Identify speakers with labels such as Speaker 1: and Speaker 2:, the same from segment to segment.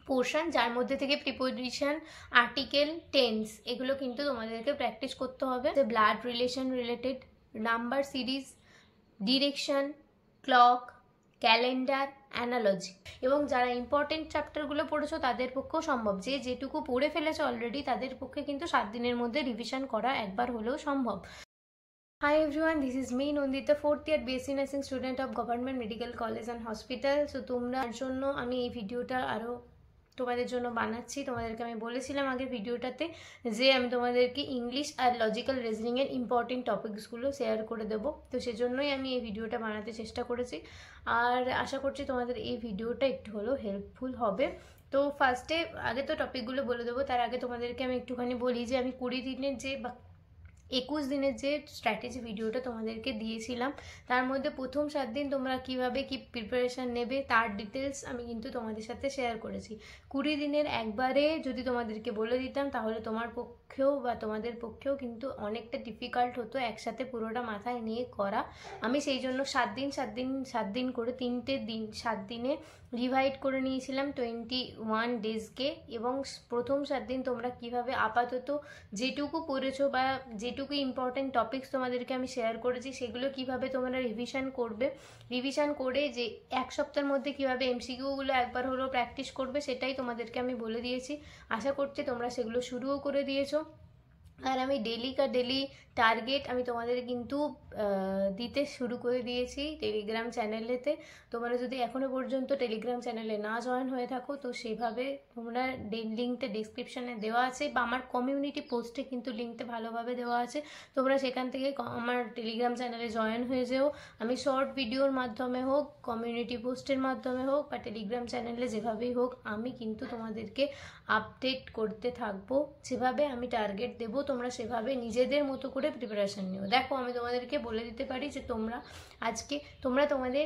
Speaker 1: Portion, যার মধ্যে থেকে প্রিপোজিশন, আর্টিকেল, টেন্স এগুলো কিন্তু তোমাদেরকে প্র্যাকটিস করতে হবে। Blood relation related, number series, direction, clock, calendar, analogy. এবং যারা ইম্পর্টেন্ট চ্যাপ্টারগুলো পড়েছো তাদের পক্ষেও সম্ভব, যে যেটুকু পড়ে ফেলেছো অলরেডি তাদের পক্ষে কিন্তু 7 দিনের মধ্যে রিভিশন করা একবার হলেও সম্ভব। Hi everyone, this is me Nandita, 4th year BSc Nursing student of Government Medical College and Hospital. So তোমরার জন্য আমি এই ভিডিওটা আরও তোমাদের জন্য বানাচ্ছি। তোমাদেরকে আমি বলেছিলাম আগের ভিডিওটাতে যে আমি তোমাদেরকে ইংলিশ আর লজিক্যাল রিজনিংয়ের ইম্পর্টেন্ট টপিকসগুলো শেয়ার করে দেবো, তো সেজন্যই আমি এই ভিডিওটা বানাতে চেষ্টা করেছি। আর আশা করছি তোমাদের এই ভিডিওটা একটু হলেও হেল্পফুল হবে। তো ফার্স্টে আগে তো টপিকগুলো বলে দেবো, তার আগে তোমাদেরকে আমি একটুখানি বলি যে আমি 20 দিনের যে 21 দিনের যে স্ট্র্যাটেজি ভিডিওটা তোমাদেরকে দিয়েছিলাম, তার মধ্যে প্রথম 7 দিন তোমরা কিভাবে কি প্রিপারেশান নেবে তার ডিটেলস আমি কিন্তু তোমাদের সাথে শেয়ার করেছি। 20 দিনের একবারে যদি তোমাদেরকে বলে দিতাম তাহলে তোমার পক্ষেও বা তোমাদের পক্ষেও কিন্তু অনেকটা ডিফিকাল্ট হতো একসাথে পুরোটা মাথায় নিয়ে করা। আমি সেই জন্য 7 দিন করে 3টে দিন 7 দিনে ডিভাইড করে নিয়েছিলাম 21 ডেজকে। এবং প্রথম 7 দিন তোমরা কিভাবে আপাতত যেটুকু পড়েছো বা যেটুকু ইম্পর্টেন্ট টপিকস তোমাদেরকে আমি শেয়ার করেছি সেগুলো কিভাবে তোমরা রিভিশন করবে, রিভিশন করে যে এক সপ্তাহের মধ্যে কিভাবে এমসিকিউগুলো একবার হলেও প্র্যাকটিস করবে সেটাই তোমাদেরকে আমি বলে দিয়েছি। আশা করছি তোমরা সেগুলো শুরুও করে দিয়েছো। আর আমি ডেলি টার্গেট আমি তোমাদের কিন্তু দিতে শুরু করে দিয়েছি টেলিগ্রাম চ্যানেলেতে। তোমরা যদি এখনও পর্যন্ত টেলিগ্রাম চ্যানেলে না জয়েন হয়ে থাকো তো সেভাবে তোমরা লিঙ্কটা ডিসক্রিপশানে দেওয়া আছে বা আমার কমিউনিটি পোস্টে কিন্তু লিঙ্কটা ভালোভাবে দেওয়া আছে, তোমরা সেখান থেকে আমার টেলিগ্রাম চ্যানেলে জয়েন হয়ে যেও। আমি শর্ট ভিডিওর মাধ্যমে হোক, কমিউনিটি পোস্টের মাধ্যমে হোক বা টেলিগ্রাম চ্যানেলে যেভাবেই হোক আমি কিন্তু তোমাদেরকে আপডেট করতে থাকবো। যেভাবে আমি টার্গেট দেবো তোমরা সেভাবে নিজেদের মতো করে প্রিপারেশান নিও। দেখো আমি তোমাদেরকে বলে দিতে পারি যে তোমরা তোমাদের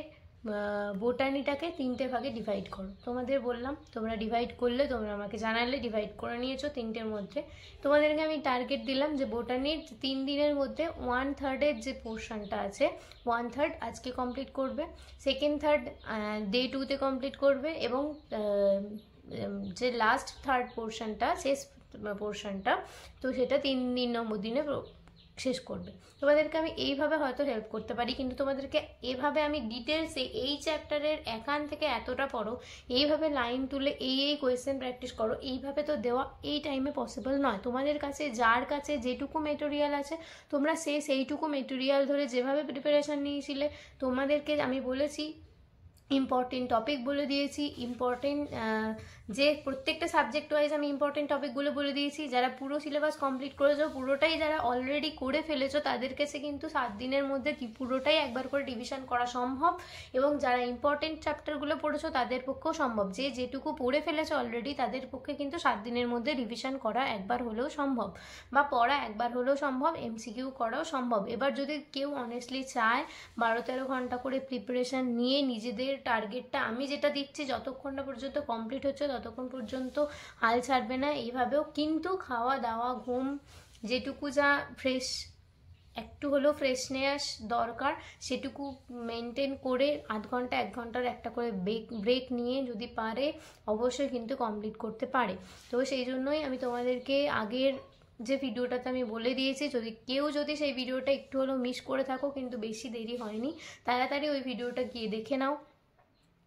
Speaker 1: বোটানিটাকে 3টে ভাগে ডিভাইড করো। তোমাদের বললাম তোমরা ডিভাইড করলে, তোমরা আমাকে জানালে ডিভাইড করে নিয়েছো 3টের মধ্যে। তোমাদেরকে আমি টার্গেট দিলাম যে বোটানির 3 দিনের মধ্যে 1/3 যে পোর্শনটা আছে 1/3 আজকে কমপ্লিট করবে, সেকেন্ড থার্ড ডে 2তে কমপ্লিট করবে এবং যে লাস্ট থার্ড পোর্শনটা শেষ পোর্শনটা তো সেটা 3 নম্বর দিনে শেষ করবে। তোমাদেরকে আমি এইভাবে হয়তো হেল্প করতে পারি, কিন্তু তোমাদেরকে এভাবে আমি ডিটেলসে এই চ্যাপ্টারের এখান থেকে এতটা পড়ো, এইভাবে লাইন তুলে এই কোয়েশ্চেন প্র্যাকটিস করো, এইভাবে তো দেওয়া এই টাইমে পসিবল নয়। তোমাদের কাছে যার কাছে যেটুকু মেটেরিয়াল আছে তোমরা সেইটুকু মেটেরিয়াল ধরে যেভাবে প্রিপারেশান নিয়েছিলে, তোমাদেরকে আমি বলেছি ইম্পর্টেন্ট টপিক বলে দিয়েছি, ইম্পর্টেন্ট যে প্রত্যেকটা সাবজেক্ট ওয়াইজ আমি ইম্পর্টেন্ট টপিকগুলো বলে দিয়েছি। যারা পুরো সিলেবাস কমপ্লিট করেছো, পুরোটাই যারা অলরেডি করে ফেলেছো তাদের কাছে কিন্তু 7 দিনের মধ্যে পুরোটাই একবার করে রিভিশন করা সম্ভব। এবং যারা ইম্পর্টেন্ট চ্যাপ্টারগুলো পড়েছো তাদের পক্ষেও সম্ভব, যে যেটুকু পড়ে ফেলেছো অলরেডি তাদের পক্ষে কিন্তু 7 দিনের মধ্যে রিভিশন করা একবার হলেও সম্ভব, বা পড়া একবার হলেও সম্ভব, এমসিকিউ করাও সম্ভব। এবার যদি কেউ অনেস্টলি চায় 12-13 ঘন্টা করে প্রিপারেশান নিয়ে নিজেদের টার্গেটটা আমি যেটা দিচ্ছি যতক্ষণ না পর্যন্ত কমপ্লিট হচ্ছে ততক্ষণ পর্যন্ত হাল ছাড়বে না, এইভাবেও কিন্তু খাওয়া দাওয়া ঘুম যেটুকু যা ফ্রেশ একটু হলেও ফ্রেশনেস দরকার সেটুকু মেনটেন করে 1/2 ঘন্টা 1 ঘন্টার একটা করে ব্রেক নিয়ে যদি পারে অবশ্যই কিন্তু কমপ্লিট করতে পারে। তো সেই জন্যই আমি তোমাদেরকে আগের যে ভিডিওটাতে আমি বলে দিয়েছি, যদি সেই ভিডিওটা একটু হলেও মিস করে থাকো, কিন্তু বেশি দেরি হয়নি, তাড়াতাড়ি ওই ভিডিওটা গিয়ে দেখে নাও।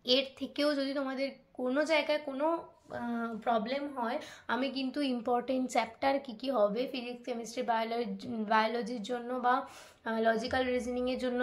Speaker 1: এর থেকেও যদি তোমাদের কোনো জায়গায় কোনো প্রবলেম হয় আমি কিন্তু ইম্পর্টেন্ট চ্যাপ্টার কী হবে ফিজিক্স কেমিস্ট্রি বায়োলজির জন্য বা লজিক্যাল রিজনিংয়ের জন্য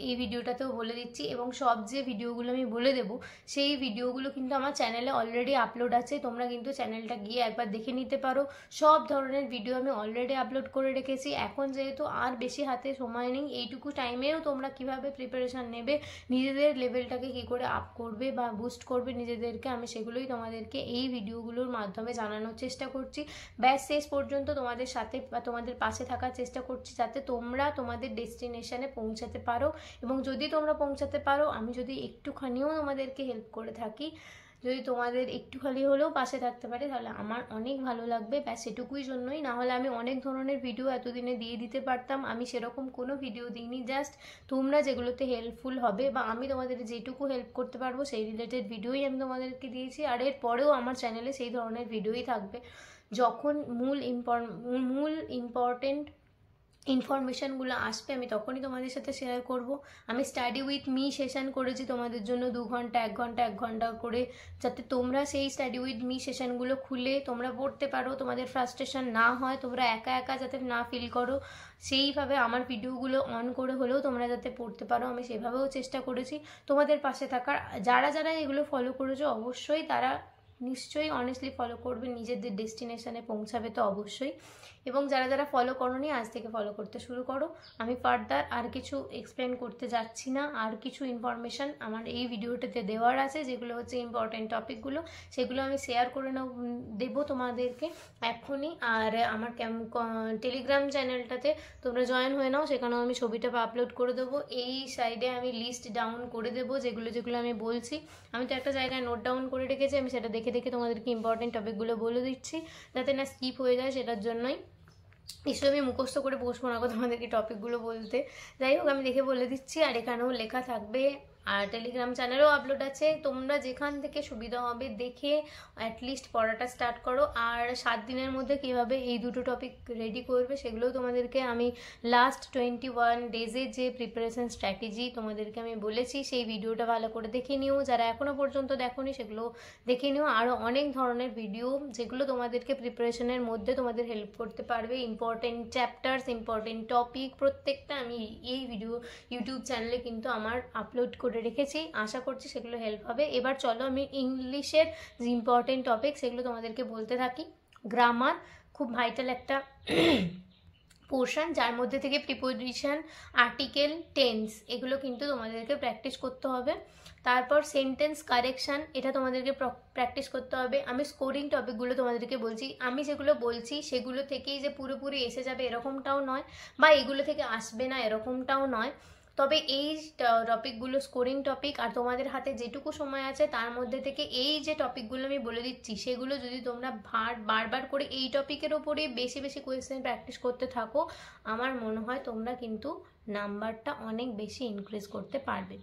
Speaker 1: এই ভিডিওটাতেও বলে দিচ্ছি। এবং সব যে ভিডিওগুলো আমি বলে দেবো সেই ভিডিওগুলো কিন্তু আমার চ্যানেলে অলরেডি আপলোড আছে, তোমরা কিন্তু চ্যানেলটা গিয়ে একবার দেখে নিতে পারো। সব ধরনের ভিডিও আমি অলরেডি আপলোড করে রেখেছি। এখন যেহেতু আর বেশি হাতে সময় নেই, এইটুকু টাইমেও তোমরা কিভাবে প্রিপারেশান নেবে, নিজেদের লেভেলটাকে কী করে আপ করবে বা বুস্ট করবে নিজেদেরকে, আমি সেগুলোই তোমাদেরকে এই ভিডিওগুলোর মাধ্যমে জানানোর চেষ্টা করছি। ব্যাস শেষ পর্যন্ত তোমাদের সাথে বা তোমাদের পাশে থাকার চেষ্টা করছি যাতে তোমরা তোমাদের ডেস্টিনেশনে পৌঁছাতে পারো। এবং যদি তোমরা পৌঁছাতে পারো, আমি যদি একটুখানিও তোমাদেরকে হেল্প করে থাকি, যদি তোমাদের একটু খালি হলেও পাশে থাকতে পারে তাহলে আমার অনেক ভালো লাগবে। ব্যাস এটুকুই জন্যই, না হলে আমি অনেক ধরনের ভিডিও এতদিনে দিয়ে দিতে পারতাম। আমি সেরকম কোনো ভিডিও দিইনি, জাস্ট তোমরা যেগুলোতে হেল্পফুল হবে বা আমি তোমাদের যেটুকু হেল্প করতে পারবো সেই রিলেটেড ভিডিওই আমি তোমাদেরকে দিয়েছি। আর এর পরেও আমার চ্যানেলে সেই ধরনের ভিডিওই থাকবে। যখন মূল ইম্পর্টেন্ট ইনফরমেশানগুলো আসবে আমি তখনই তোমাদের সাথে শেয়ার করব। আমি স্টাডি উইথ মি সেশন করেছি তোমাদের জন্য 2 ঘন্টা 1 ঘন্টা করে, যাতে তোমরা সেই স্টাডি উইথ মি সেশনগুলো খুলে তোমরা পড়তে পারো, তোমাদের ফ্রাস্ট্রেশন না হয়, তোমরা একা একা যাতে না ফিল করো, সেইভাবে আমার ভিডিওগুলো অন করে হলেও তোমরা যাতে পড়তে পারো আমি সেভাবেও চেষ্টা করেছি তোমাদের পাশে থাকার। যারা যারা এগুলো ফলো করেছো অবশ্যই তারা নিশ্চয়ই অনেস্টলি ফলো করবে, নিজেদের ডেস্টিনেশনে পৌঁছাবে তো অবশ্যই। এবং যারা যারা ফলো করোনি আজ থেকে ফলো করতে শুরু করো। আমি ফার্দার আর কিছু এক্সপ্লেন করতে যাচ্ছি না, আর কিছু ইনফরমেশান আমার এই ভিডিওটাতে দেওয়ার আছে যেগুলো হচ্ছে ইম্পর্টেন্ট টপিকগুলো, সেগুলো আমি শেয়ার করে দেবো তোমাদেরকে এখনই। আর আমার টেলিগ্রাম চ্যানেলটাতে তোমরা জয়েন হয়ে নাও, সেখানেও আমি ছবিটা আপলোড করে দেবো। এই সাইডে আমি লিস্ট ডাউন করে দেবো যেগুলো যেগুলো আমি বলছি। আমি তো একটা জায়গায় নোট ডাউন করে রেখেছি, আমি সেটা দেখে দেখে তোমাদেরকে ইম্পর্টেন্ট টপিকগুলো বলে দিচ্ছি যাতে না স্কিপ হয়ে যায়, সেটার জন্যই। নিশ্চয়ই আমি মুখস্থ করে বসবো না তোমাদেরকে টপিকগুলো বলতে, যাই হোক আমি দেখে বলে দিচ্ছি। আর এখানেও লেখা থাকবে, আর টেলিগ্রাম চ্যানেলেও আপলোড আছে, তোমরা যেখান থেকে সুবিধা হবে দেখে অ্যাটলিস্ট পড়াটা স্টার্ট করো। আর 7 দিনের মধ্যে কীভাবে এই দুটো টপিক রেডি করবে সেগুলোও তোমাদেরকে আমি লাস্ট 21 ডেজের যে প্রিপারেশন স্ট্র্যাটেজি তোমাদেরকে আমি বলেছি সেই ভিডিওটা ভালো করে দেখে নিও। যারা এখনও পর্যন্ত দেখোনি সেগুলো দেখে নিও। আরও অনেক ধরনের ভিডিও যেগুলো তোমাদেরকে প্রিপারেশনের মধ্যে তোমাদের হেল্প করতে পারবে, ইম্পর্টেন্ট চ্যাপ্টার্স, ইম্পর্টেন্ট টপিক প্রত্যেকটা আমি এই ইউটিউব চ্যানেলে কিন্তু আমার আপলোড করে রেখেছি। আশা করছি সেগুলো হেল্প হবে। এবার চলো আমি ইংলিশের যে ইম্পর্টেন্ট টপিক সেগুলো তোমাদেরকে বলতে থাকি। গ্রামার খুব ভাইটাল একটা পোর্শন, যার মধ্যে থেকে প্রিপোজিশন, আর্টিকেল, টেন্স এগুলো কিন্তু তোমাদেরকে প্র্যাকটিস করতে হবে। তারপর সেন্টেন্স কারেকশান, এটা তোমাদেরকে প্র্যাকটিস করতে হবে। আমি স্কোরিং টপিকগুলো তোমাদেরকে বলছি, আমি যেগুলো বলছি সেগুলো থেকেই যে পুরোপুরি এসে যাবে এরকমটাও নয়, বা এগুলো থেকে আসবে না এরকমটাও নয়। তবে এই টপিকগুলো স্কোরিং টপিক, আর তোমাদের হাতে যেটুকু সময় আছে তার মধ্যে থেকে এই যে টপিকগুলো আমি বলে দিচ্ছি সেগুলো যদি তোমরা বারবার করে এই টপিকের ওপরে বেশি বেশি কোয়েশ্চেন প্র্যাকটিস করতে থাকো, আমার মনে হয় তোমরা কিন্তু নাম্বারটা অনেক বেশি ইনক্রিজ করতে পারবে।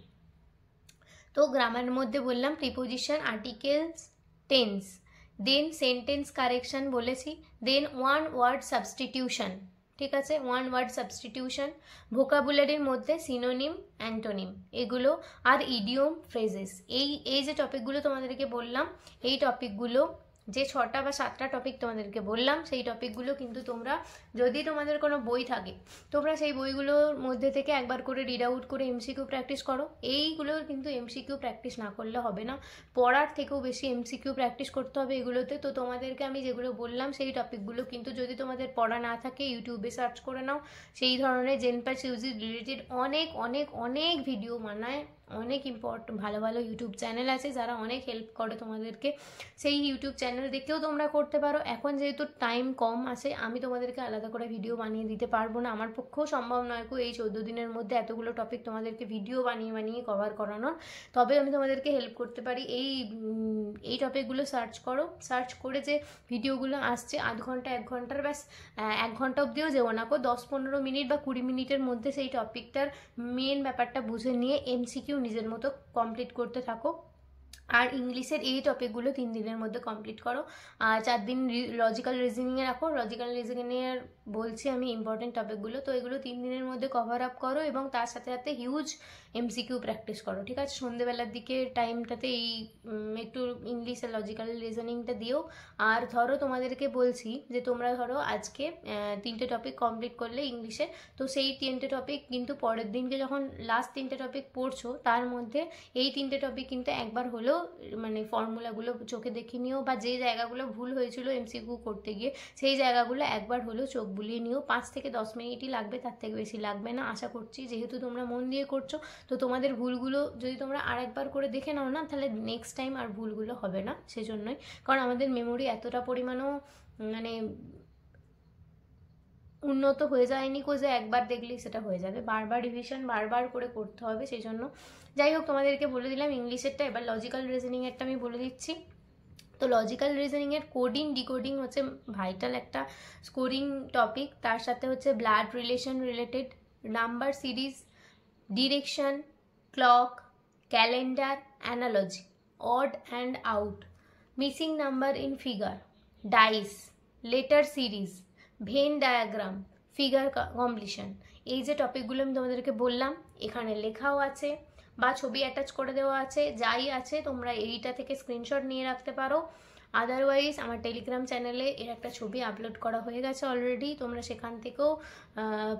Speaker 1: তো গ্রামারের মধ্যে বললাম প্রিপোজিশন, আর্টিকেলস, টেন্স, দেন সেন্টেন্স কারেকশন বলেছি, দেন ওয়ান ওয়ার্ড সাবস্টিটিউশন, ঠিক আছে, ওয়ান ওয়ার্ড সাবস্টিটিউশন, ভোকাবুলারির মধ্যে সিনোনিম, অ্যান্টোনিম এগুলো, আর ইডিয়ম, ফ্রেজেস। এই যে টপিকগুলো তোমাদেরকে বললাম, এই টপিকগুলো যে 6টা বা 7টা টপিক তোমাদেরকে বললাম সেই টপিকগুলো কিন্তু তোমরা, যদি তোমাদের কোনো বই থাকে তোমরা সেই বইগুলোর মধ্যে থেকে একবার করে রিড আউট করে এমসিকিউ প্র্যাকটিস করো। এইগুলো কিন্তু এমসিকিউ প্র্যাকটিস না করলে হবে না, পড়ার থেকেও বেশি এমসিকিউ প্র্যাকটিস করতে হবে এগুলোতে। তো তোমাদেরকে আমি যেগুলো বললাম সেই টপিকগুলো কিন্তু যদি তোমাদের পড়া না থাকে ইউটিউবে সার্চ করে নাও, সেই ধরনের জেনপ্যাচ ইউজি রিলেটেড অনেক অনেক অনেক ভিডিও বানায়, অনেক ভালো ভালো ইউটিউব চ্যানেল আছে যারা অনেক হেল্প করে তোমাদেরকে, সেই ইউটিউব চ্যানেল দেখেও তোমরা করতে পারো। এখন যেহেতু টাইম কম আছে আমি তোমাদেরকে আলাদা করে ভিডিও বানিয়ে দিতে পারবো না, আমার পক্ষেও সম্ভব নয় এই 14 দিনের মধ্যে এতগুলো টপিক তোমাদেরকে ভিডিও বানিয়ে বানিয়ে কভার করানোর। তবে আমি তোমাদেরকে হেল্প করতে পারি, এই টপিকগুলো সার্চ করো, সার্চ করে যে ভিডিওগুলো আসছে আধ ঘন্টা 1 ঘন্টার, ব্যাস 1 ঘন্টা অবধিও যেও না, 10-15 মিনিট বা 20 মিনিটের মধ্যে সেই টপিকটার মেন ব্যাপারটা বুঝে নিয়ে এমসিকিউ নিজের মতো কমপ্লিট করতে থাকো। আর ইংলিশের এই টপিকগুলো 3 দিনের মধ্যে কমপ্লিট করো। আর 4 দিন লজিক্যাল রিজনিংয়ে রাখো। লজিক্যাল রিজনিংয়ের বলছি আমি ইম্পর্টেন্ট টপিকগুলো, তো এগুলো 3 দিনের মধ্যে কভার আপ করো এবং তার সাথে সাথে হিউজ এমসিকিউ প্র্যাকটিস করো, ঠিক আছে। সন্ধ্যেবেলার দিকে টাইমটাতে এই একটু ইংলিশ আর লজিক্যাল রিজনিংটা দিও। আর ধরো তোমাদেরকে বলছি যে তোমরা ধরো আজকে 3টে টপিক কমপ্লিট করলে ইংলিশে, তো সেই 3টে টপিক কিন্তু পরের দিনকে যখন লাস্ট 3টে টপিক পড়ছো তার মধ্যে এই 3টে টপিক কিন্তু একবার হলেও মানে ফর্মুলাগুলো চোখে দেখে নিও, বা যে জায়গাগুলো ভুল হয়েছিল এমসিকিউ করতে গিয়ে সেই জায়গাগুলো একবার হলেও চোখ বুলিয়ে নিও। 5 থেকে 10 মিনিটই লাগবে, তার থেকে বেশি লাগবে না আশা করছি, যেহেতু তোমরা মন দিয়ে করছো। তো তোমাদের ভুলগুলো যদি তোমরা আরেকবার করে দেখে নাও না, তাহলে নেক্সট টাইম আর ভুলগুলো হবে না, সেজন্যই। কারণ আমাদের মেমোরি এতটা পরিমাণও মানে উন্নত হয়ে যায়নি যে একবার দেখলেই সেটা হয়ে যাবে, বারবার রিভিশন বারবার করে করতে হবে, সেই জন্য যাই হোক, তোমাদেরকে বলে দিলাম ইংলিশেরটা, এবার লজিক্যাল রিজনিংয়েরটা আমি বলে দিচ্ছি। তো লজিক্যাল রিজনিংয়ের কোডিং ডিকোডিং হচ্ছে ভাইটাল একটা স্কোরিং টপিক, তার সাথে হচ্ছে blood relation related, number series, direction, clock, calendar, analogy, odd and out, missing number in figure, dice, letter series, venn diagram, figure completion. এই যে টপিকগুলো আমি তোমাদেরকে বললাম, এখানে লেখাও আছে বা ছবি অ্যাটাচ করে দেওয়া আছে, যাই আছে তোমরা এইটা থেকে স্ক্রিনশট নিয়ে রাখতে পারো। আদারওয়াইজ আমার টেলিগ্রাম চ্যানেলে এর একটা ছবি আপলোড করা হয়ে গেছে অলরেডি, তোমরা সেখান থেকেও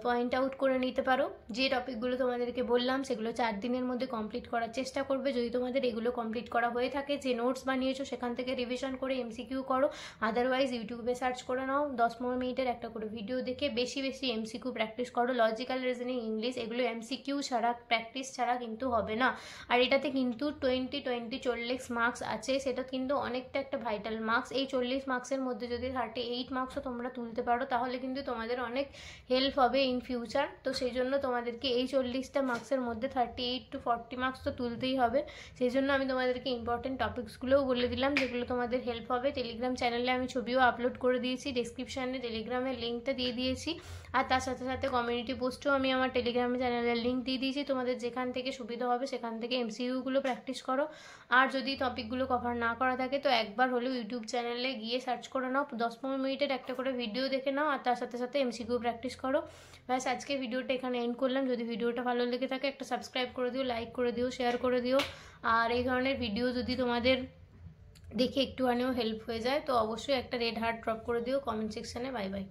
Speaker 1: পয়েন্ট আউট করে নিতে পারো। যে টপিকগুলো তোমাদেরকে বললাম সেগুলো 4 দিনের মধ্যে কমপ্লিট করার চেষ্টা করবে। যদি তোমাদের এগুলো কমপ্লিট করা হয়ে থাকে, যে নোটস বানিয়েছো সেখান থেকে রিভিশন করে এমসিকিউ করো। আদারওয়াইজ ইউটিউবে সার্চ করে নাও, 10-15 মিনিটের একটা করে ভিডিও দেখে বেশি বেশি এমসিকিউ প্র্যাকটিস করো। লজিক্যাল রিজনিং, ইংলিশ এগুলো এমসিকিউ ছাড়া, প্র্যাকটিস ছাড়া কিন্তু হবে না। আর এটাতে কিন্তু 40 মার্কস আছে, সেটা কিন্তু অনেকটা একটা ভাইটাল মার্কস। এই 40 মার্কসের মধ্যে যদি 38 মার্কসও তোমরা তুলতে পারো তাহলে কিন্তু তোমাদের অনেক হেল্প হবে ইন ফিউচার। তো সেই জন্য তোমাদেরকে এই 40টা মার্কসের মধ্যে 38 to 40 মার্কস তো তুলতেই হবে। সেই জন্য আমি তোমাদেরকে ইম্পর্টেন্ট টপিকসগুলোও বলে দিলাম যেগুলো তোমাদের হেল্প হবে। টেলিগ্রাম চ্যানেলে আমি ছবিও আপলোড করে দিয়েছি, ডেসক্রিপশানে টেলিগ্রামের লিঙ্কটা দিয়ে দিয়েছি, আর তার সাথে সাথে কমিউনিটি পোস্টেও আমি আমার টেলিগ্রাম চ্যানেলের লিঙ্ক দিয়ে দিয়েছি। তোমাদের যেখান থেকে সুবিধা হবে সেখান থেকে এমসিকিউগুলো প্র্যাকটিস করো। আর যদি টপিকগুলো কভার না করা থাকে তো একবার হলেও ইউটিউব চ্যানেলে গিয়ে সার্চ করে নাও, 10-15 মিনিটের একটা করে ভিডিও দেখে নাও, আর তার সাথে সাথে এমসিকিউ প্র্যাকটিস করো। ব্যাস, আজকে ভিডিওটা এখানে এন্ড করলাম। যদি ভিডিওটা ভালো লেগে থাকে একটা সাবস্ক্রাইব করে দিও, লাইক করে দিও, শেয়ার করে দিও। আর এই ধরনের ভিডিও যদি তোমাদের দেখে একটুখানিও হেল্প হয়ে যায় তো অবশ্যই একটা রেড হার্ট ড্রপ করে দিও কমেন্ট সেকশানে। Bye bye.